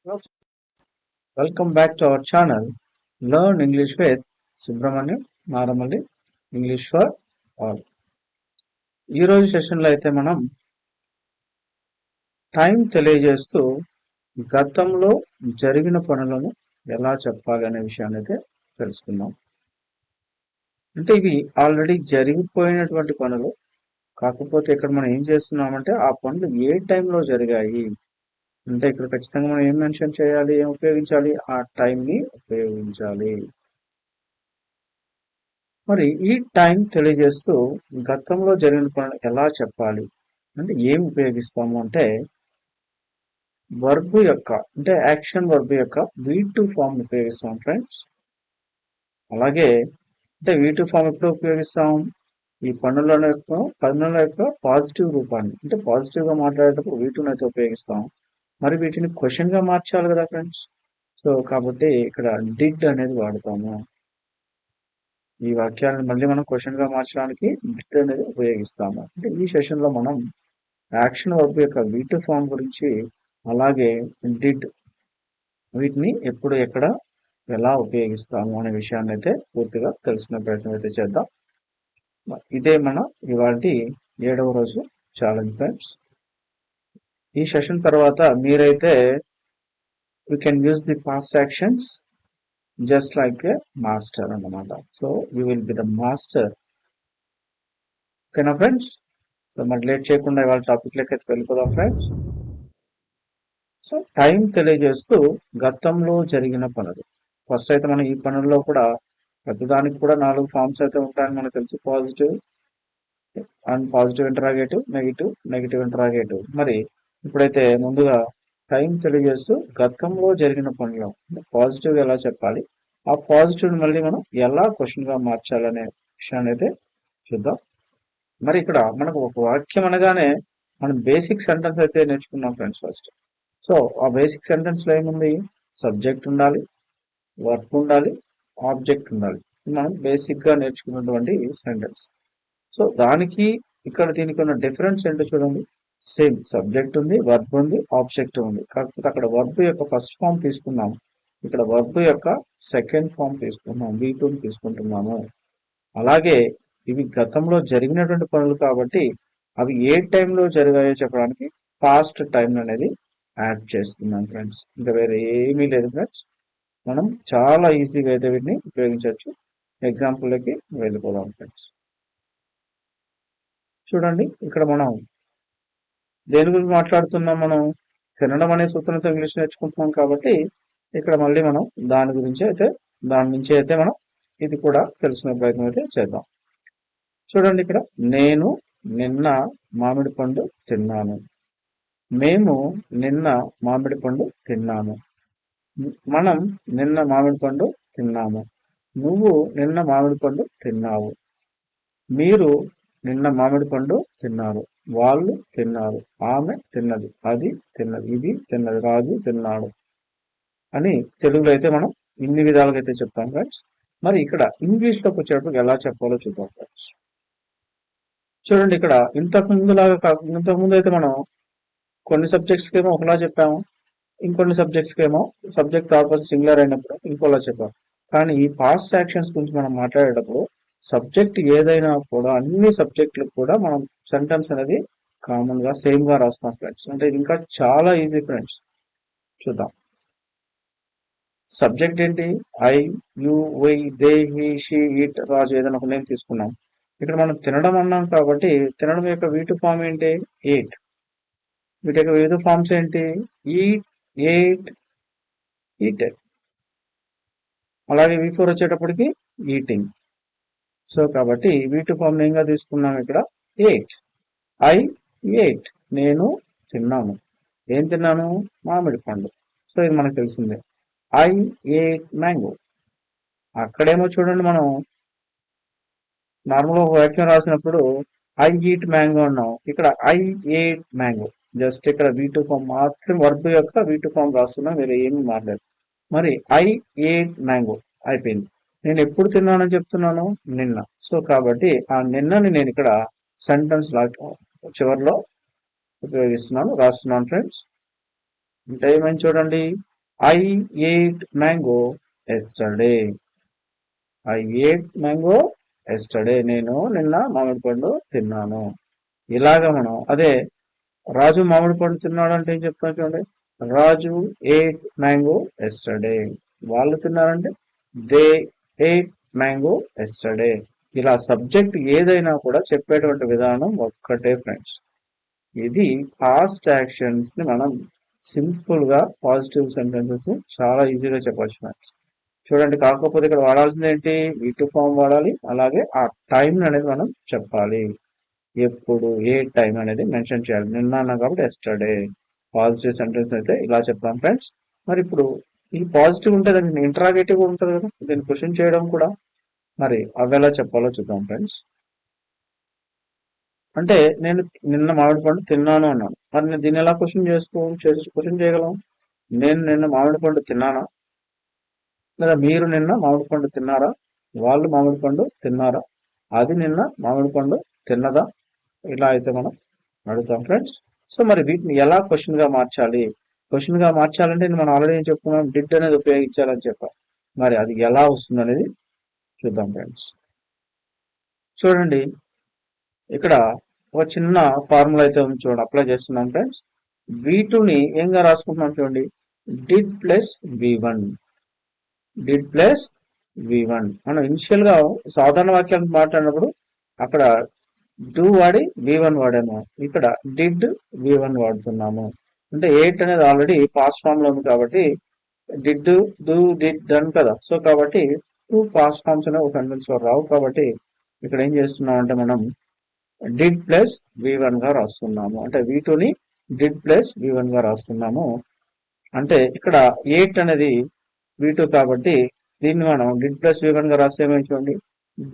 Welcome back to our channel, Learn English with Subramaniam Naramalli, English for All. ఈ రోజు సెషన్లో అయితే మనం టైం తెలియజేస్తూ గతంలో జరిగిన పనులను ఎలా చెప్పాలి అనే విషయాన్ని అయితే తెలుసుకుందాం. అంటే ఇవి ఆల్రెడీ జరిగిపోయినటువంటి పనులు, కాకపోతే ఇక్కడ మనం ఏం చేస్తున్నామంటే ఆ పనులు ఏ టైంలో జరిగాయి అంటే ఇక్కడ ఖచ్చితంగా మనం ఏం మెన్షన్ చేయాలి, ఏం ఉపయోగించాలి, ఆ టైంని ఉపయోగించాలి. మరి ఈ టైం తెలియజేస్తూ గతంలో జరిగిన పనులు ఎలా చెప్పాలి అంటే ఏం ఉపయోగిస్తాము అంటే వర్బ్ యొక్క అంటే యాక్షన్ వర్బ్ యొక్క V2 ఫామ్ ఉపయోగిస్తాం ఫ్రెండ్స్. అలాగే అంటే V2 ఫామ్ ఎప్పుడు ఉపయోగిస్తాం? ఈ పనుల యొక్క పాజిటివ్ రూపాన్ని అంటే పాజిటివ్ గా మాట్లాడేటప్పుడు V2 అయితే ఉపయోగిస్తాం. మరి వీటిని క్వశ్చన్ గా మార్చాలి కదా ఫ్రెండ్స్. సో కాబట్టి ఇక్కడ డిడ్ అనేది వాడతాము. ఈ వాక్యాలను మళ్ళీ మనం క్వశ్చన్ గా మార్చడానికి డిడ్ అనేది ఉపయోగిస్తాము. అంటే ఈ సెషన్ లో మనం యాక్షన్ వర్బ్ యొక్క V2 ఫామ్ గురించి, అలాగే డిడ్ వీటిని ఎప్పుడు ఎక్కడ ఎలా ఉపయోగిస్తాము అనే విషయాన్ని అయితే పూర్తిగా తెలుసుకునే ప్రయత్నం అయితే చేద్దాం. ఇదే మన ఇవాల్టి 7వ రోజు ఛాలెంజ్ ఫ్రెండ్స్. ఈ సెషన్ తర్వాత మీరైతే you can use the past actions just like a master అన్నమాట. So you will be the master. ఓకేనా ఫ్రెండ్స్? సో మరి లేట్ చేయకుండా ఇవాళ టాపిక్ లెక్క అయితే వెళ్ళిపోదాం ఫ్రెండ్స్. సో టైం తెలియజేస్తూ గతంలో జరిగిన పనులు. ఫస్ట్ అయితే మనం ఈ పనుల్లో కూడా ప్రతిదానికి కూడా 4 ఫార్మ్స్ అయితే ఉంటాయని మనకు తెలుసు. Positive and positive interrogative, negative interrogative. మరి ఇప్పుడైతే ముందుగా టైం తెలియజేస్తూ గతంలో జరిగిన పనులు పాజిటివ్ ఎలా చెప్పాలి, ఆ పాజిటివ్ మళ్ళీ మనం ఎలా క్వశ్చన్ గా మార్చాలనే విషయాన్ని అయితే చూద్దాం. మరి ఇక్కడ మనకు ఒక వాక్యం అనగానే మనం బేసిక్ సెంటెన్స్ అయితే నేర్చుకున్నాం ఫ్రెండ్స్ ఫస్ట్. సో ఆ బేసిక్ సెంటెన్స్ లో ఏముంది? సబ్జెక్ట్ ఉండాలి, వర్బ్ ఉండాలి, ఆబ్జెక్ట్ ఉండాలి. మనం బేసిక్ గా నేర్చుకున్నటువంటి సెంటెన్స్. సో దానికి ఇక్కడ దీనికి ఉన్న డిఫరెన్స్ ఏంటో చూడండి. సేమ్ సబ్జెక్ట్ ఉంది, వర్బ్ ఉంది, ఆబ్జెక్ట్ ఉంది. కాకపోతే అక్కడ వర్బ్ యొక్క ఫస్ట్ ఫామ్ తీసుకున్నాం, ఇక్కడ వర్బ్ యొక్క సెకండ్ ఫామ్ తీసుకున్నాం, V2 తీసుకుంటున్నాము. అలాగే ఇవి గతంలో జరిగినటువంటి పనులు కాబట్టి అవి ఏ టైంలో జరిగాయో చెప్పడానికి పాస్ట్ టైం అనేది యాడ్ చేస్తున్నాం ఫ్రెండ్స్. ఇంకా వేరే ఏమీ లేదు ఫ్రెండ్స్. మనం చాలా ఈజీగా అయితే వీటిని ఉపయోగించవచ్చు. ఎగ్జాంపుల్కి వెళ్ళిపోదాం ఫ్రెండ్స్. చూడండి ఇక్కడ మనం దేని గురించి మాట్లాడుతున్నాం? మనం తినడం అనే సూత్రంతో ఇంగ్లీష్ నేర్చుకుంటున్నాం కాబట్టి ఇక్కడ మళ్ళీ మనం దాని నుంచి అయితే మనం ఇది కూడా తెలుసుకునే ప్రయత్నం అయితే చేద్దాం. చూడండి ఇక్కడ నేను నిన్న మామిడి పండు తిన్నాను, మేము నిన్న మామిడి పండు తిన్నాము, మనం నిన్న మామిడి పండు తిన్నాము, నువ్వు నిన్న మామిడి పండు తిన్నావు, మీరు నిన్న మామిడి పండు తిన్నారు, వాళ్ళు తిన్నారు, ఆమె తిన్నది, అది తిన్నది, ఇది తిన్నది, రాజు తిన్నాడు అని తెలుగులో అయితే మనం ఇన్ని విధాలుగా అయితే చెప్తాం ఫ్రెండ్స్. మరి ఇక్కడ ఇంగ్లీష్ లోకి వచ్చేటప్పుడు ఎలా చెప్పాలో చూద్దాం ఫ్రెండ్స్. చూడండి ఇక్కడ ఇంతకుముందు అయితే మనం కొన్ని సబ్జెక్ట్స్ కి ఏమో ఒకలా చెప్పాము, ఇంకొన్ని సబ్జెక్ట్స్ కి ఏమో సబ్జెక్ట్ ఆపోజిట్ సింగులర్ అయినప్పుడు ఇంకోలా చెప్పాము. కానీ ఈ పాస్ట్ యాక్షన్స్ గురించి మనం మాట్లాడేటప్పుడు సబ్జెక్ట్ ఏదైనా కూడా అన్ని సబ్జెక్టులకు కూడా మనం సెంటెన్స్ అనేది కామన్ గా సేమ్ గా రాస్తాం ఫ్రెండ్స్. అంటే ఇంకా చాలా ఈజీ ఫ్రెండ్స్. చూద్దాం. సబ్జెక్ట్ ఏంటి? I, you, we, they, he, she, it, Raju ఏదైనా ఒక నేమ్ తీసుకున్నాం. ఇక్కడ మనం తినడం అన్నాం కాబట్టి తినడం యొక్క V2 ఫామ్ ఏంటి? ఎయిట్. వీటి యొక్క V2 ఫార్మ్స్ ఏంటి? Eat, ate, eated. అలాగే V4 వచ్చేటప్పటికి ఈటింగ్. సో కాబట్టి V2 ఫామ్ నేమ్గా తీసుకున్నాం ఇక్కడ ఎయిట్. ఐ ఎయిట్, నేను తిన్నాను. ఏం తిన్నాను? మామిడి పండు. సో ఇది మనకు తెలిసిందే. I eight mango. అక్కడేమో చూడండి మనం నార్మల్ ఒక వాక్యం రాసినప్పుడు ఐ ఈట్ మ్యాంగో అన్నాం, ఇక్కడ ఐ ఎయిట్ మ్యాంగో. జస్ట్ ఇక్కడ V2 ఫామ్ మాత్రం వర్బ్ యొక్క V2 ఫామ్ రాస్తున్నాం, వేరే ఏమీ మారలేదు. మరి ఐ ఎయిట్ మ్యాంగో అయిపోయింది. నేను ఎప్పుడు తిన్నానని చెప్తున్నాను? నిన్న. సో కాబట్టి ఆ నిన్నని నేను ఇక్కడ సెంటెన్స్ చివరిలో ఉపయోగిస్తున్నాను, రాస్తున్నాను ఫ్రెండ్స్. అంటే ఏమైంది చూడండి, I ate mango yesterday. I ate mango yesterday. నేను నిన్న మామిడి పండు తిన్నాను. ఇలాగా మనం అదే రాజు మామిడి పండు తిన్నాడు అంటే ఏం చెప్తాను చూడండి. రాజు ఏట్ మ్యాంగో ఎస్టర్డే. వాళ్ళు తిన్నారంటే దే ఏట్ మ్యాంగో ఎస్టర్డే. ఇలా సబ్జెక్ట్ ఏదైనా కూడా చెప్పేటువంటి విధానం ఒక్కటే ఫ్రెండ్స్. ఇది పాస్ట్ యాక్షన్స్ ని మనం సింపుల్ గా పాజిటివ్ సెంటెన్సెస్ చాలా ఈజీగా చెప్పొచ్చు ఫ్రెండ్స్. చూడండి, కాకపోతే ఇక్కడ వాడాల్సింది ఏంటి, వి2 ఫామ్ వాడాలి. అలాగే ఆ టైం అనేది మనం చెప్పాలి. ఎప్పుడు, ఏ టైం అనేది మెన్షన్ చేయాలి. నిన్న అన్నా కాబట్టి ఎస్టర్డే. పాజిటివ్ సెంటెన్స్ అయితే ఇలా చెప్తాం ఫ్రెండ్స్. మరి ఇప్పుడు ఈ పాజిటివ్ ఉంటే దానికి ఇంటరాగేటివ్ ఉంటుంది కదా, దీన్ని క్వశ్చన్ చేయడం కూడా. మరి అవి ఎలా చెప్పాలో చూద్దాం ఫ్రెండ్స్. అంటే నేను నిన్న మామిడి పండు తిన్నాను అన్నాను. మరి నేను దీన్ని ఎలా క్వశ్చన్ చేయగలం? నేను నిన్న మామిడి పండు తిన్నానా, లేదా మీరు నిన్న మామిడి పండు తిన్నారా, వాళ్ళు మామిడి పండు తిన్నారా, అది నిన్న మామిడి పండు తిన్నదా, ఇలా అయితే మనం అడుగుతాం ఫ్రెండ్స్. సో మరి వీటిని ఎలా క్వశ్చన్ గా మార్చాలి? క్వశ్చన్ గా మార్చాలంటే మనం ఆల్రెడీ ఏం చెప్పుకున్నాం, డిడ్ అనేది ఉపయోగించాలని చెప్పాం. మరి అది ఎలా వస్తుంది అనేది చూద్దాం ఫ్రెండ్స్. చూడండి, ఇక్కడ ఒక చిన్న ఫార్ములా అయితే ఉంది చూడండి, అప్లై చేస్తున్నాం ఫ్రెండ్స్. V2ని ఏంగా రాసుకుంటున్నాం చూడండి, did plus V1. Did plus V1. మనం ఇనిషియల్ గా సాధారణ వాక్యాలు మాట్లాడినప్పుడు అక్కడ డూ వాడి V1 వాడాము, ఇక్కడ డిడ్ V1 వాడుతున్నాము. అంటే ఎయిట్ అనేది ఆల్రెడీ పాస్ట్ ఫామ్ లో ఉంది కాబట్టి డిడ్, డూ, డిడ్, డన్ కదా. సో కాబట్టి టూ పాస్ట్ ఫామ్స్ అనేవి ఒక సెంటెన్స్ లో రావు కాబట్టి ఇక్కడ ఏం చేస్తున్నాం అంటే మనం డిడ్ ప్లస్ V1 గా రాస్తున్నాము. అంటే V2ని డిడ్ ప్లస్ V1 గా రాస్తున్నాము. అంటే ఇక్కడ ఎయిట్ అనేది V2 కాబట్టి దీన్ని మనం డిడ్ ప్లస్ V1 గా రాసేమని చూడండి,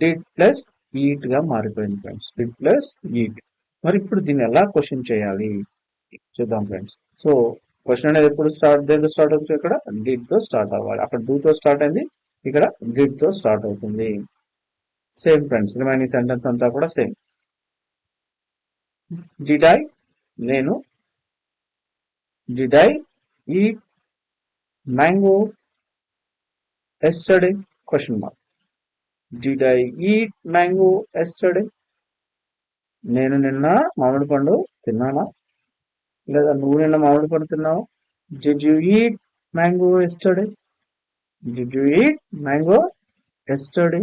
డిడ్ ప్లస్ ఈట్ గా మారిపోయింది ఫ్రెండ్స్. Did plus eat. మరి ఇప్పుడు దీన్ని ఎలా క్వశ్చన్ చేయాలి చూద్దాం ఫ్రెండ్స్. సో క్వశ్చన్ అనేది ఎప్పుడు దేనితో స్టార్ట్ అవుతుంది, ఇక్కడ డిడ్ తో స్టార్ట్ అవ్వాలి. అక్కడ డూ తో స్టార్ట్ అయింది, ఇక్కడ డిడ్ తో స్టార్ట్ అవుతుంది. సేమ్ ఫ్రెండ్స్, రిమైనింగ్ సెంటెన్స్ అంతా కూడా సేమ్. డిడ్ ఐ, నేను, did I eat mango yesterday question mark. Did I eat mango yesterday. నేను నిన్న మామిడి పండు తిన్నానా, లేదా నువ్వు నిన్న మామిడి పండు తిన్నావు. Did you eat mango yesterday. Did you eat mango yesterday.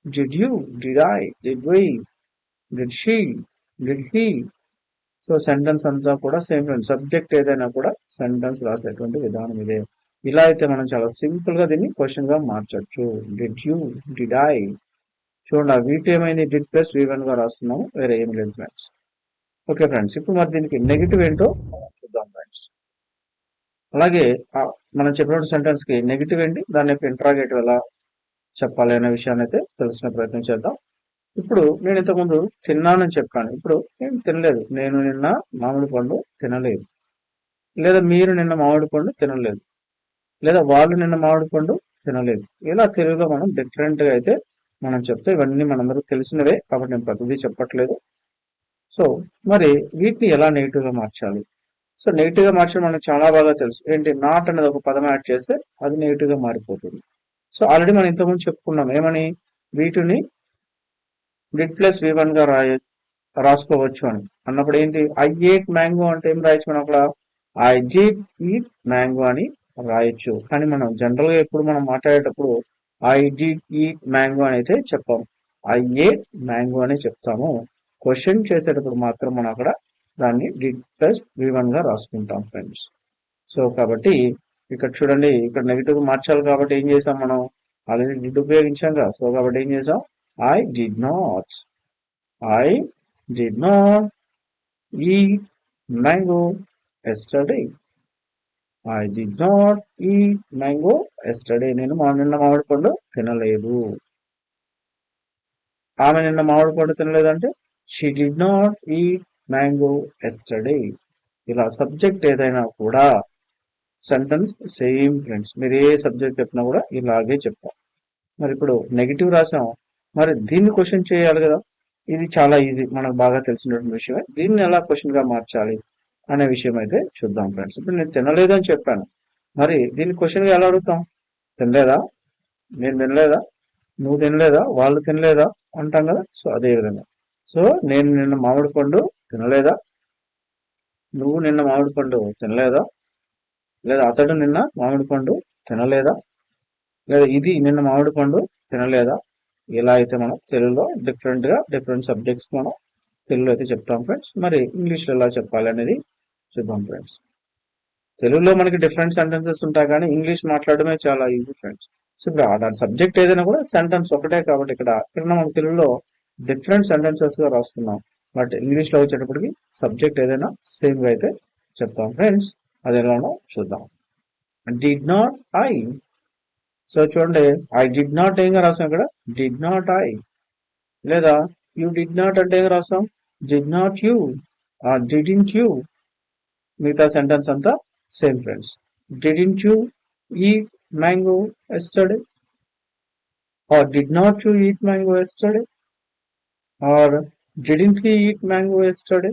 Did you, did I, did we, did she, did he. So sentence అంతా కూడా సేమ్ ఫ్రెండ్స్. సబ్జెక్ట్ ఏదైనా కూడా సెంటెన్స్ రాసేటువంటి విధానం ఇదే. ఇలా అయితే మనం చాలా సింపుల్ గా దీన్ని క్వశ్చన్ గా మార్చొచ్చు. Did you, did I. చూడండి, ఆ V2 ఏమైంది, డిడ్ ప్లస్ V1 గా రాస్తున్నాము, వేరే ఏం లేదు ఫ్రెండ్స్. ఓకే ఫ్రెండ్స్, ఇప్పుడు మరి దీనికి నెగిటివ్ ఏంటో చూద్దాం ఫ్రెండ్స్. అలాగే మనం చెప్పిన సెంటెన్స్ కి నెగిటివ్ ఏంటి, దాని యొక్క ఇంట్రాగేటివ్ ఎలా చెప్పాలి అనే విషయాన్ని అయితే తెలుసుకునే ప్రయత్నం చేద్దాం. ఇప్పుడు నేను ఇంతకుముందు తిన్నానని చెప్పాను, ఇప్పుడు నేను తినలేదు. నేను నిన్న మామిడి పండు తినలేదు, లేదా మీరు నిన్న మామిడి పండు తినలేదు, లేదా వాళ్ళు నిన్న మామిడి పండు తినలేదు. ఇలా తెలుగులో మనం డిఫరెంట్ గా అయితే మనం చెప్తే ఇవన్నీ మనందరూ తెలిసినవే కాబట్టి నేను ప్రతిదీ చెప్పట్లేదు. సో మరి వీటిని ఎలా నెగిటివ్ గా మార్చాలి? సో నెగిటివ్ గా మార్చడం మనకు చాలా బాగా తెలుసు. ఏంటి, నాట్ అనేది ఒక పదం యాడ్ చేస్తే అది నెగిటివ్ గా మారిపోతుంది. సో ఆల్రెడీ మనం ఇంతకుముందు చెప్పుకున్నాం ఏమని, V2ని డిడ్ ప్లస్ V1 గా రాసుకోవచ్చు అని అన్నప్పుడు ఏంటి, ఐ ఏట్ మ్యాంగో అంటే ఏం రాయొచ్చు మనం అక్కడ, ఐ డిడ్ ఈట్ మ్యాంగో అని రాయొచ్చు. కానీ మనం జనరల్ గా ఎప్పుడు మనం మాట్లాడేటప్పుడు ఐ డిడ్ ఈట్ మ్యాంగో అని అయితే చెప్పాం, ఐ ఏట్ మ్యాంగో అని చెప్తాము. క్వశ్చన్ చేసేటప్పుడు మాత్రం మనం అక్కడ దాన్ని డిడ్ ప్లస్ V1 గా రాసుకుంటాం ఫ్రెండ్స్. సో కాబట్టి ఇక్కడ చూడండి, ఇక్కడ నెగిటివ్ మార్చాలి కాబట్టి ఏం చేసాం మనం, ఆల్రెడీ డిడ్ ఉపయోగించాం కదా. సో కాబట్టి ఏం చేసాం, I did not, I did not eat mango yesterday. I did not eat mango yesterday. నేను నిన్న మామిడి పండు తినలేదు. ఆమె నిన్న మామిడి పండు తినలేదంటే she did not eat mango yesterday. ఇలా సబ్జెక్ట్ ఏదైనా కూడా సెంటెన్స్ సేమ్ ఫ్రెండ్స్. మీరు ఏ సబ్జెక్ట్ చెప్పినా కూడా ఇలాగే చెప్తాం. మరి ఇప్పుడు నెగిటివ్ రాసాం, మరి దీన్ని క్వశ్చన్ చేయాలి కదా. ఇది చాలా ఈజీ, మనకు బాగా తెలిసినటువంటి విషయమే. దీన్ని ఎలా క్వశ్చన్ గా మార్చాలి అనే విషయం అయితే చూద్దాం ఫ్రెండ్స్. ఇప్పుడు నేను తినలేదు అని చెప్పాను, మరి దీన్ని క్వశ్చన్ గా ఎలా అడుగుతాం? తినలేదా, నేను తినలేదా, నువ్వు తినలేదా, వాళ్ళు తినలేదా అంటాం కదా. సో అదే విధంగా, సో నేను నిన్న మామిడి పండు తినలేదా, నువ్వు నిన్న మామిడి పండు తినలేదా, లేదా అతడు నిన్న మామిడి పండు తినలేదా, లేదా ఇది నిన్న మామిడి పండు తినలేదా. ఇలా అయితే మనం తెలుగులో డిఫరెంట్ సబ్జెక్ట్స్ మనం తెలుగులో అయితే చెప్తాం ఫ్రెండ్స్. మరి ఇంగ్లీష్లో ఎలా చెప్పాలి అనేది చూద్దాం ఫ్రెండ్స్. తెలుగులో మనకి డిఫరెంట్ సెంటెన్సెస్ ఉంటాయి కానీ ఇంగ్లీష్ మాట్లాడడమే చాలా ఈజీ ఫ్రెండ్స్. సో ఇప్పుడు దాని సబ్జెక్ట్ ఏదైనా కూడా సెంటెన్స్ ఒకటే కాబట్టి ఇక్కడ మనం తెలుగులో డిఫరెంట్ సెంటెన్సెస్ గా రాస్తున్నాం. బట్ ఇంగ్లీష్ లో వచ్చేటప్పటికి సబ్జెక్ట్ ఏదైనా సేమ్ గా అయితే చెప్తాం ఫ్రెండ్స్. అది ఎలానో చూద్దాం. Did not I. సో చూడండి, ఐ డిడ్ నాట్ ఏంగా రాసాం ఇక్కడ, డిడ్ నాట్ ఐ. లేదా యూ డిడ్ నాట్ అంటే ఏం రాసాం, did not you, didn't you. మిగతా సెంటెన్స్ అంతా same friends. Didn't you eat mango yesterday, or did not you eat mango yesterday, or didn't he eat mango yesterday.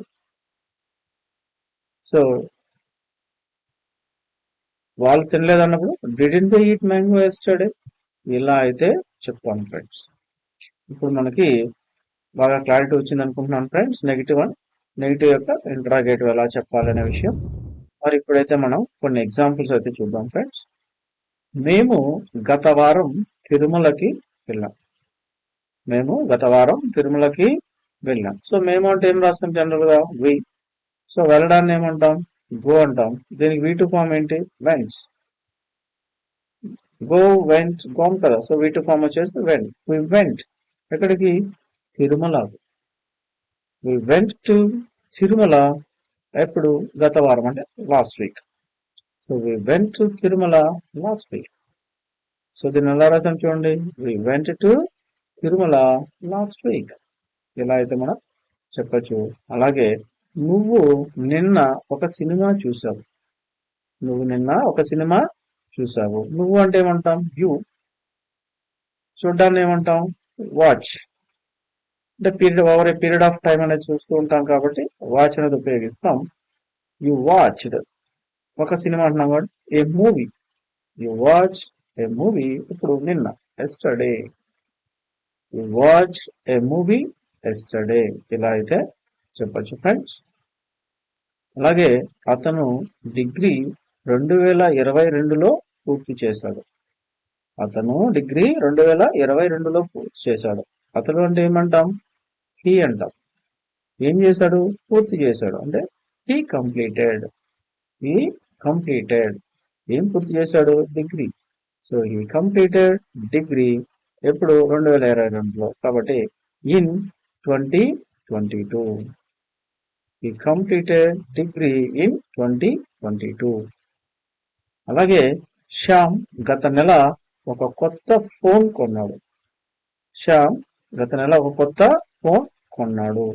So వాళ్ళు తినలేదు అన్నప్పుడు didn't they eat mango yesterday. ఇలా అయితే చెప్తాను friends. ఇప్పుడు మనకి బాగా క్లారిటీ వచ్చింది అనుకుంటున్నాను ఫ్రెండ్స్. నెగిటివ్ యొక్క ఇంట్రాగేటివ్ ఎలా చెప్పాలనే విషయం. మరి ఇప్పుడైతే మనం కొన్ని ఎగ్జాంపుల్స్ అయితే చూద్దాం ఫ్రెండ్స్. మేము గత వారం తిరుమలకి వెళ్ళాం. మేము గత వారం తిరుమలకి వెళ్ళాం. సో మేము అంటే ఏం రాస్తాం జనరల్ గా, వి. సో వెళ్ళడాన్ని ఏమంటాం, గో అంటాం. దీనికి V2 ఫామ్ ఏంటి, వెంట్స్. గో, వెంట్, గోన్ కదా. సో V2 ఫామ్ వచ్చేసి వెంట్. వి వెంట్ ఎక్కడికి, Tirumala. We went to Tirumala ఎప్పుడు, గత వారం అంటే last week. So we went to Tirumala last week. So దీన్ని ఎలా రాసాం చూడండి, we went to Tirumala last week. ఇలా అయితే మనం చెప్పచ్చు. అలాగే నువ్వు నిన్న ఒక సినిమా చూసావు. నువ్వు నిన్న ఒక సినిమా చూసావు. నువ్వు అంటే ఏమంటాం, యూ. చూడ్డాన్ని ఏమంటాం, వాచ్. అంటే over a period of time అనేది చూస్తూ ఉంటాం కాబట్టి వాచ్ అనేది ఉపయోగిస్తాం. యు వాచ్డ్ ఒక సినిమా అంటున్నాం కాబట్టి a movie. You watch a movie ఇప్పుడు నిన్న, yesterday. You watch a movie yesterday. ఇలా అయితే చెప్పచ్చు ఫ్రెండ్స్. అలాగే అతను డిగ్రీ 2022లో పూర్తి చేశాడు. అతను డిగ్రీ 2022లో పూర్తి చేశాడు. అతను అంటే ఏమంటాం, హీ అంటాం. ఏం చేశాడు, పూర్తి చేశాడు అంటే హీ కంప్లీటెడ్. He completed. ఏం పూర్తి చేశాడు, degree. So he completed degree ఎప్పుడు, 2022లో. కాబట్టి in 2022. He completed degree in 2022. అలాగే శ్యామ్ గత నెల ఒక కొత్త ఫోన్ కొన్నాడు. శ్యామ్ గత నెల ఒక కొత్త ఫోన్ కొన్నాడు.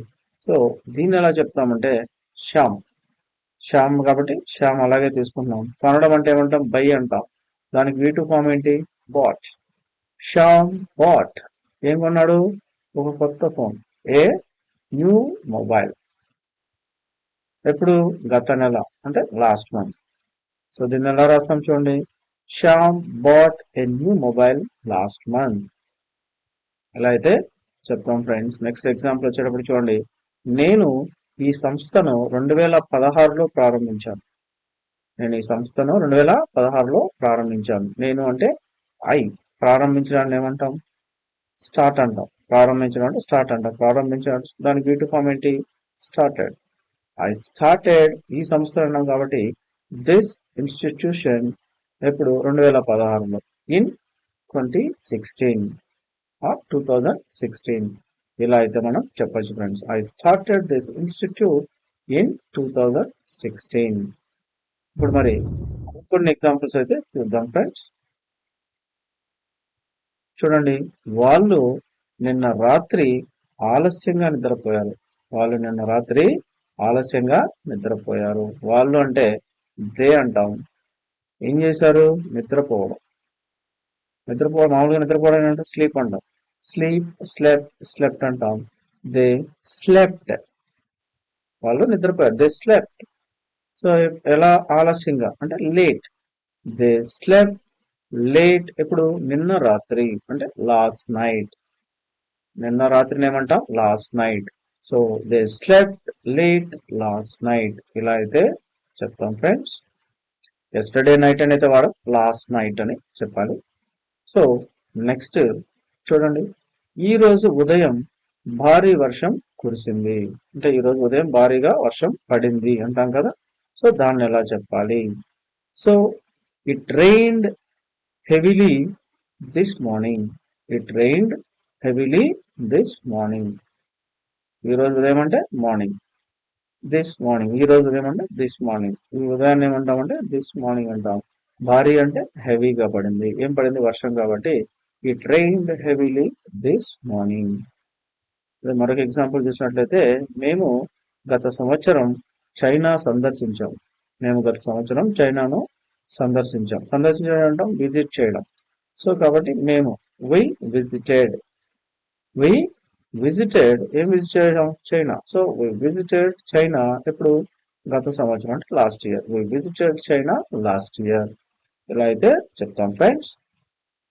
సో దీన్ని ఎలా చెప్తామంటే శ్యామ్. శ్యామ్ కాబట్టి శ్యామ్ అలాగే తీసుకుంటున్నాం. కొనడం అంటే ఏమంటాం, బై అంటాం. దానికి V2 ఫామ్ ఏంటి, బాట్. శ్యామ్ బాట్. ఏం కొన్నాడు, ఒక కొత్త ఫోన్, ఏ న్యూ మొబైల్. ఎప్పుడు, గత నెల అంటే లాస్ట్ మంత్. సో దీన్ని ఎలా రాస్తాం చూడండి, Shyam bought a new mobile last month. ఎలా అయితే చెప్తాం ఫ్రెండ్స్. నెక్స్ట్ ఎగ్జాంపుల్ వచ్చేటప్పుడు చూడండి, నేను ఈ సంస్థను 2016లో ప్రారంభించాను. నేను ఈ సంస్థను 2016లో ప్రారంభించాను. నేను అంటే ఐ. ప్రారంభించడాన్ని ఏమంటాం, స్టార్ట్ అంటాం. ప్రారంభించడం అంటే స్టార్ట్ అంటాం. ప్రారంభించడం దానికి V2 ఫామ్ ఏంటి, స్టార్టెడ్. ఐ స్టార్టెడ్ ఈ సంస్థ అన్నాం కాబట్టి దిస్ ఇన్స్టిట్యూషన్ ఎప్పుడు, 2016లో. ఇన్ 2016. ఇలా అయితే మనం చెప్పచ్చు friends. I started this institute in 2016. ఇప్పుడు మరి కొన్ని ఎగ్జాంపుల్స్ అయితే చూద్దాం ఫ్రెండ్స్. చూడండి, వాళ్ళు నిన్న రాత్రి ఆలస్యంగా నిద్రపోయారు. వాళ్ళు నిన్న రాత్రి ఆలస్యంగా నిద్రపోయారు. వాళ్ళు అంటే దే అంటాం. ఏం చేశారు, నిద్రపోవడం. మామూలుగా నిద్రపోవడం అంటే స్లీప్ అంటాం. స్లీప్, స్లెప్ట్ అంటాం. They slept. వాళ్ళు నిద్రపోయారు, దే స్లెప్ట్. సో ఎలా, ఆలస్యంగా అంటే లేట్. They slept late. ఎప్పుడు? నిన్న రాత్రి అంటే లాస్ట్ నైట్. నిన్న రాత్రిని ఏమంటాం? Last night. So they slept late last night. ఇలా అయితే చెప్తాం ఫ్రెండ్స్. ఎస్టర్డే నైట్ అని అయితే వాడు లాస్ట్ నైట్ అని చెప్పాలి. సో నెక్స్ట్ చూడండి, ఈ రోజు ఉదయం భారీ వర్షం కురిసింది. అంటే ఈ రోజు ఉదయం భారీగా వర్షం పడింది అంటాం కదా. సో దాన్ని ఎలా చెప్పాలి? So it reigned heavily this morning. It reigned heavily this morning. ఈ రోజు ఉదయం అంటే మార్నింగ్. This morning. ఈ రోజు ఉదయం అంటే దిస్ మార్నింగ్. ఈ ఉదయాన్ని ఏమంటామంటే దిస్ మార్నింగ్ అంటాం. భారీ అంటే హెవీగా పడింది. ఏం పడింది? వర్షం. కాబట్టి it reigned heavily this morning. మరొక ఎగ్జాంపుల్ చూసినట్లయితే, మేము గత సంవత్సరం చైనా సందర్శించాం. మేము గత సంవత్సరం చైనాను సందర్శించాం. సందర్శించడం అంటాం విజిట్ చేయడం. సో కాబట్టి మేము వి విజిటెడ్. We visited. ఏం విజిట్ చేయడం? China. So we visited China ఎప్పుడు? గత సంవత్సరం అంటే last year. We visited China last year. ఇలా అయితే చెప్తాం ఫ్రెండ్స్.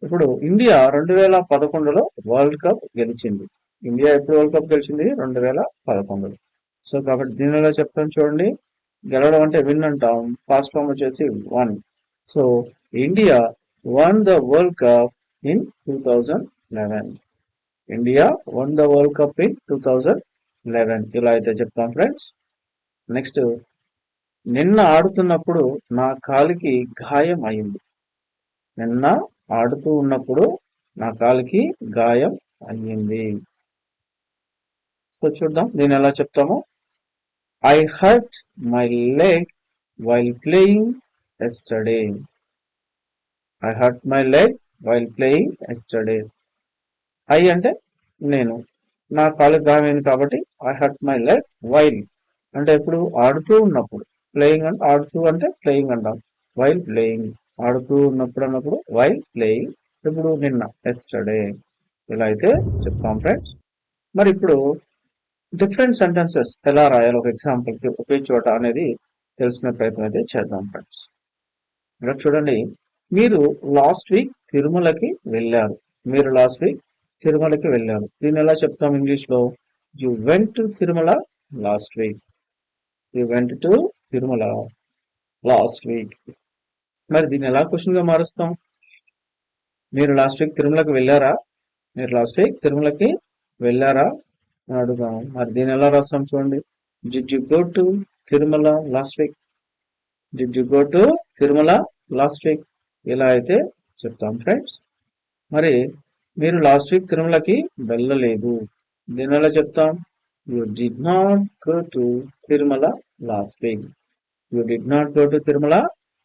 ఇప్పుడు ఇండియా 2011లో వరల్డ్ కప్ గెలిచింది. ఇండియా ఎప్పుడు వరల్డ్ కప్ గెలిచింది? 2011. సో కాబట్టి దీని ఎలా చెప్తాం చూడండి. గెలవడం అంటే విన్ అంటాం. పాస్ట్ ఫామ్ వచ్చేసి one. So India one the world cup in 2011. India one the world cup in 2011. ఇలా అయితే చెప్తాం ఫ్రెండ్స్. నెక్స్ట్, నిన్న ఆడుతున్నప్పుడు నా కాలికి గాయం అయింది. నిన్న ఆడుతూ ఉన్నప్పుడు నా కాలికి గాయం అయ్యింది. సో చూద్దాం దీన్ని ఎలా చెప్తాము. I hurt my leg while playing yesterday. I hurt my leg while playing yesterday. I అంటే నేను, నా కాలుకి గాయమైంది కాబట్టి I hurt my leg while అంటే ఎప్పుడు? ఆడుతూ ఉన్నప్పుడు. ప్లేయింగ్ అంటే ఆడుతూ అంటే ప్లేయింగ్ అంటాం. వైల్ ప్లేయింగ్ ఆడుతూ ఉన్నప్పుడు అన్నప్పుడు వైల్ ప్లేయింగ్. ఇప్పుడు నిన్న ఎస్టర్డే. ఇలా అయితే చెప్తాం ఫ్రెండ్స్. మరి ఇప్పుడు డిఫరెంట్ సెంటెన్సెస్ ఎలా రాయాలి ఒక ఎగ్జాంపుల్ కి ఒకే చోట అనేది తెలిసిన ప్రయత్నం అయితే చేద్దాం ఫ్రెండ్స్. ఇక్కడ చూడండి, మీరు లాస్ట్ వీక్ తిరుమలకి వెళ్ళారు. మీరు లాస్ట్ వీక్ తిరుమలకి వెళ్ళారు. దీన్ని ఎలా చెప్తాం ఇంగ్లీష్ లో? You vent to Tirumala last week. You vent to Tirumala last week. మరి దీన్ని ఎలా క్వశ్చన్ గా మారుస్తాం? మీరు లాస్ట్ వీక్ తిరుమలకి వెళ్ళారా? మీరు లాస్ట్ వీక్ తిరుమలకి వెళ్ళారా అని అడుగుతాం. మరి దీన్ని ఎలా రాస్తాం చూడండి. Did you go to Tirumala last week. Did you go to Tirumala last week. ఇలా అయితే చెప్తాం ఫ్రెండ్స్. మరి మీరు లాస్ట్ వీక్ తిరుమలకి వెళ్ళలేదు. దీని ఎలా చెప్తాం? You did not go to Tirumala last week. You did not go to Tirumala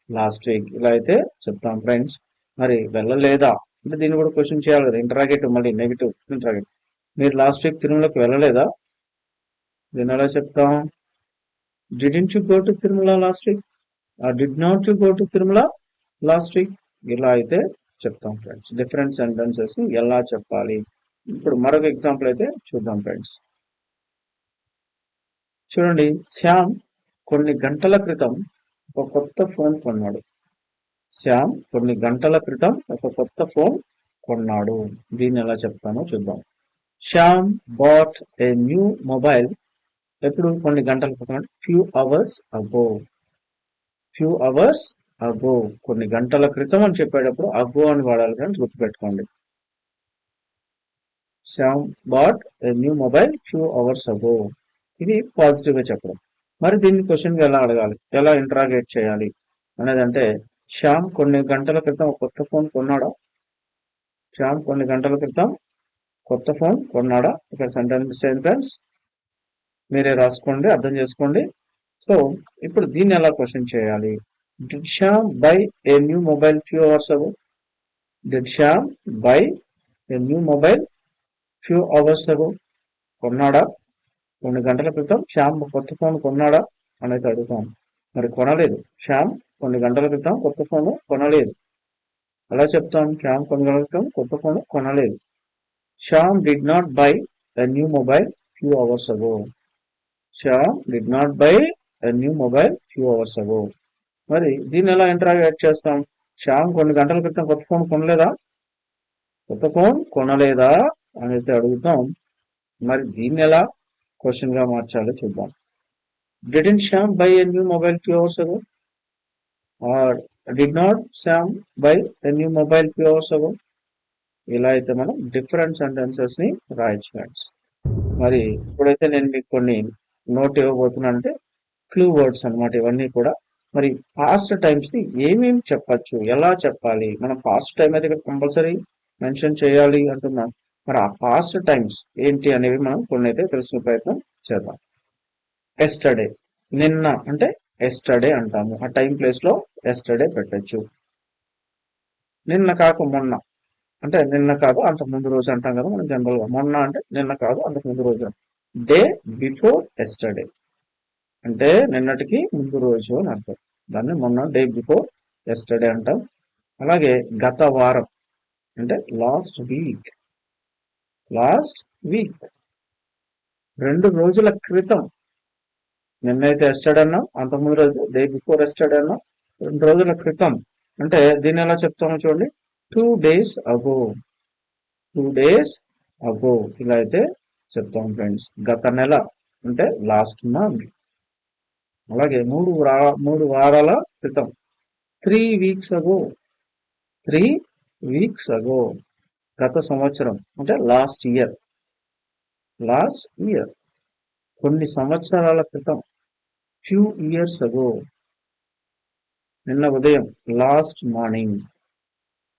last week. ఇలా అయితే చెప్తాం ఫ్రెండ్స్. మరి వెళ్ళలేదా అంటే దీన్ని కూడా క్వశ్చన్ చేయాలి కదా. ఇంటరాగేటివ్, మళ్ళీ నెగిటివ్ ఇంటరాగేటివ్. మీరు లాస్ట్ వీక్ తిరుమలకి వెళ్ళలేదా? దీన్ని ఎలా చెప్తాం? Didn't you go to Tirumala last week. Did not you go to Tirumala last week. ఇలా అయితే చెప్తాం ఫ్రెండ్స్. డిఫరెంట్ సెంటెన్సెస్ ఎలా చెప్పాలి. ఇప్పుడు మరొక ఎగ్జాంపుల్ అయితే చూద్దాం ఫ్రెండ్స్. చూడండి, శ్యామ్ కొన్ని గంటల క్రితం ఒక కొత్త ఫోన్ కొన్నాడు. శ్యామ్ కొన్ని గంటల క్రితం ఒక కొత్త ఫోన్ కొన్నాడు. దీన్ని ఎలా చెప్తానో చూద్దాం. Shyam bought a new mobile. ఎప్పుడు? కొన్ని గంటల క్రితం. ఫ్యూ అవర్స్ అగో. ఫ్యూ అవర్స్ అగో. కొన్ని గంటల క్రితం అని చెప్పేటప్పుడు అగో అని వాడాలి ఫ్రెండ్స్, గుర్తుపెట్టుకోండి. Shyam bought a new mobile few hours అగో. ఇది పాజిటివ్ గా చెప్పడం. మరి దీన్ని క్వశ్చన్ గా ఎలా అడగాలి, ఎలా ఇంటరాగేట్ చేయాలి అనేది అంటే, శ్యామ్ కొన్ని గంటల క్రితం ఒక కొత్త ఫోన్ కొన్నాడా? శ్యామ్ కొన్ని గంటల క్రితం కొత్త ఫోన్ కొన్నాడా? ఇక్కడ సెంటెన్స్ మీరే రాసుకోండి, అర్థం చేసుకోండి. సో ఇప్పుడు దీన్ని ఎలా క్వశ్చన్ చేయాలి? Did Shyam buy a new mobile few hours ago. Did Shyam buy a new mobile few hours ago. కొన్నాడా? కొన్ని గంటల క్రితం శ్యామ్ కొత్త ఫోన్ కొన్నాడా అనేది అడుగుతాం. మరి కొనలేదు. శ్యామ్ కొన్ని గంటల క్రితం కొత్త ఫోన్ కొనలేదు. అలా చెప్తాం. శ్యామ్ కొన్ని గంటల క్రితం కొత్త ఫోన్ కొనలేదు. Shyam did not by a new mobile few hours అగో. Shyam did not by a new mobile few hours అగో. మరి దీన్ని ఎలా ఇంటరాగేట్ చేస్తాం? శ్యామ్ కొన్ని గంటల క్రితం కొత్త ఫోన్ కొనలేదా, కొత్త ఫోన్ కొనలేదా అని అయితే అడుగుతాం. మరి దీన్ని ఎలా క్వశ్చన్ గా మార్చాలో చూద్దాం. Didn't Shyam buy a new mobile 2 hours ago? Or did not Shyam buy a new mobile 2 hours ago? ఇలా అయితే మనం డిఫరెంట్ సెంటెన్సెస్ ని రాయొచ్చు ఫ్రెండ్స్. మరి ఇప్పుడైతే నేను మీకు కొన్ని నోట్ ఇవ్వబోతున్నా అంటే క్లూ వర్డ్స్ అన్నమాట ఇవన్నీ కూడా. మరి పాస్ట్ టైమ్స్ ని ఏమేమి చెప్పచ్చు, ఎలా చెప్పాలి, మనం పాస్ట్ టైం అయితే ఇక్కడ కంపల్సరీ మెన్షన్ చేయాలి అంటున్నాం. మరి ఆ పాస్ట్ టైమ్స్ ఏంటి అనేవి మనం కొన్ని అయితే తెలుసుకునే ప్రయత్నం చేద్దాం. ఎస్టర్డే, నిన్న అంటే ఎస్టర్డే అంటాము. ఆ టైం ప్లేస్ లో ఎస్టర్డే పెట్టచ్చు. నిన్న కాక మొన్న అంటే నిన్న కాదు అంతకు ముందు రోజు అంటాం కదా మనం జనరల్ గా. మొన్న అంటే నిన్న కాదు అంతకు ముందు రోజు. డే బిఫోర్ ఎస్టర్డే అంటే నిన్నటికి ముందు రోజు అని అర్థం. దాన్ని మొన్న డే బిఫోర్ ఎస్టర్డే అంటాం. అలాగే గత వారం అంటే లాస్ట్ వీక్. లాస్ట్ వీక్ 2 రోజుల క్రితం. నిన్నైతే ఎస్టర్డే అన్నాం, అంతకుముందు రోజు డే బిఫోర్ ఎస్టర్డే అన్నాం. 2 రోజుల క్రితం అంటే దీన్ని ఎలా చెప్తామో చూడండి. 2 days ago. 2 days ago ఇలా అయితే చెప్తాం ఫ్రెండ్స్. గత నెల అంటే లాస్ట్ మంత్. అలాగే 3 వారాల క్రితం 3 weeks ago. 3 weeks ago. గత సంవత్సరం అంటే లాస్ట్ ఇయర్. లాస్ట్ ఇయర్ కొన్ని సంవత్సరాల క్రితం few years ago. నిన్న ఉదయం last morning.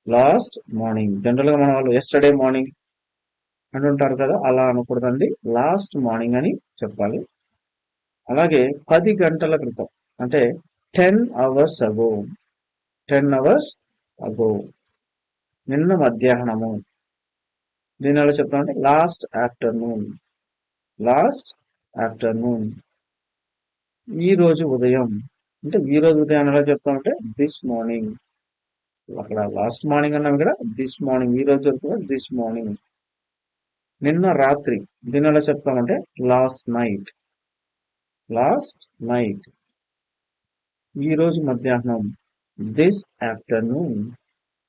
Last morning general గా మన వాళ్ళు ఎస్టర్డే మార్నింగ్ అంటుంటారు కదా, అలా అనకూడదండి, లాస్ట్ మార్నింగ్ అని చెప్పాలి. అలాగే 10 గంటల క్రితం అంటే 10 hours ago. 10 hours ago. నిన్న మధ్యాహ్నము. దీని ఎలా చెప్తామంటే లాస్ట్ ఆఫ్టర్నూన్. Last afternoon. ఈ రోజు ఉదయం అంటే ఈ రోజు ఉదయం ఎలా చెప్తామంటే దిస్ మార్నింగ్. అక్కడ లాస్ట్ మార్నింగ్ అన్నాం, ఇక్కడ దిస్ మార్నింగ్. ఈ రోజు దిస్ మార్నింగ్. నిన్న రాత్రి. దీని ఎలా చెప్తామంటే లాస్ట్ నైట్. Last night. ఈ రోజు మధ్యాహ్నం దిస్ ఆఫ్టర్నూన్.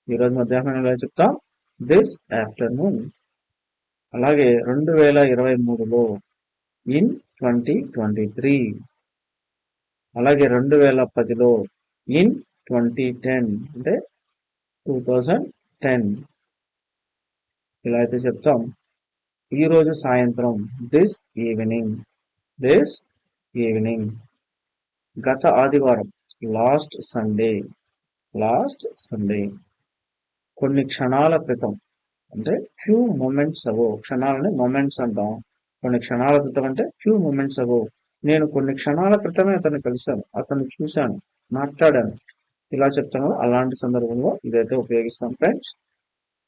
ఈ రోజు మధ్యాహ్నం ఎలా చెప్తాం దిస్ ఆఫ్టర్నూన్. అలాగే 2023లో ఇన్ 2023. అలాగే 2010లో ఇన్ 2010 అంటే 2010. ఇలా అయితే చెప్తాం. ఈ రోజు సాయంత్రం దిస్ ఈవినింగ్. This evening. గత ఆదివారం లాస్ట్ సండే. Last Sunday. కొన్ని క్షణాల క్రితం అంటే ఫ్యూ మూమెంట్స్ అగో. క్షణాలని మొమెంట్స్ అంటాం. కొన్ని క్షణాల క్రితం అంటే ఫ్యూ మూమెంట్స్ అగో. నేను కొన్ని క్షణాల క్రితమే అతన్ని కలిశాను, అతన్ని చూశాను, మాట్లాడాను. ఇలా చెప్తాను. అలాంటి సందర్భంలో ఇదైతే ఉపయోగిస్తాం ఫ్రెండ్స్.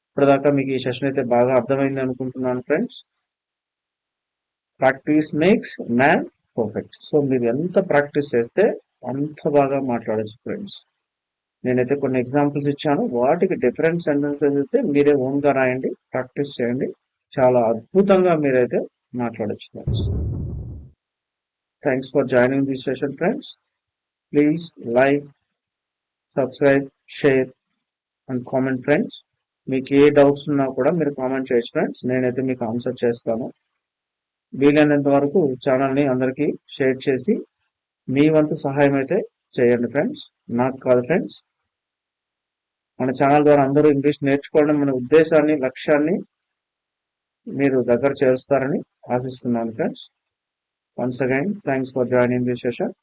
ఇప్పటిదాకా మీకు ఈ సెషన్ అయితే బాగా అర్థమైంది అనుకుంటున్నాను friends. Practice makes man perfect. So మీరు ఎంత ప్రాక్టీస్ చేస్తే అంత బాగా మాట్లాడచ్చు ఫ్రెండ్స్. నేనైతే కొన్ని ఎగ్జాంపుల్స్ ఇచ్చాను, వాటికి డిఫరెంట్ సెంటెన్సెస్ అయితే మీరే ఓన్ గా రాయండి, ప్రాక్టీస్ చేయండి. చాలా అద్భుతంగా మీరైతే మాట్లాడచ్చు friends. Thanks for joining this session friends. Please like, subscribe, share and comment friends. మీకు ఏ డౌట్స్ ఉన్నా కూడా మీరు కామెంట్ చేయొచ్చు ఫ్రెండ్స్. నేనైతే మీకు ఆన్సర్ చేస్తాను. వీలైనంత వరకు ఛానల్ని అందరికీ షేర్ చేసి మీ వంతు సహాయం అయితే చేయండి ఫ్రెండ్స్. నాకు కాదు ఫ్రెండ్స్, మన ఛానల్ ద్వారా అందరూ ఇంగ్లీష్ నేర్చుకోవడం మన ఉద్దేశాన్ని, లక్ష్యాన్ని మీరు దగ్గర చేరుస్తారని ఆశిస్తున్నాను friends. Once again thanks for joining this session.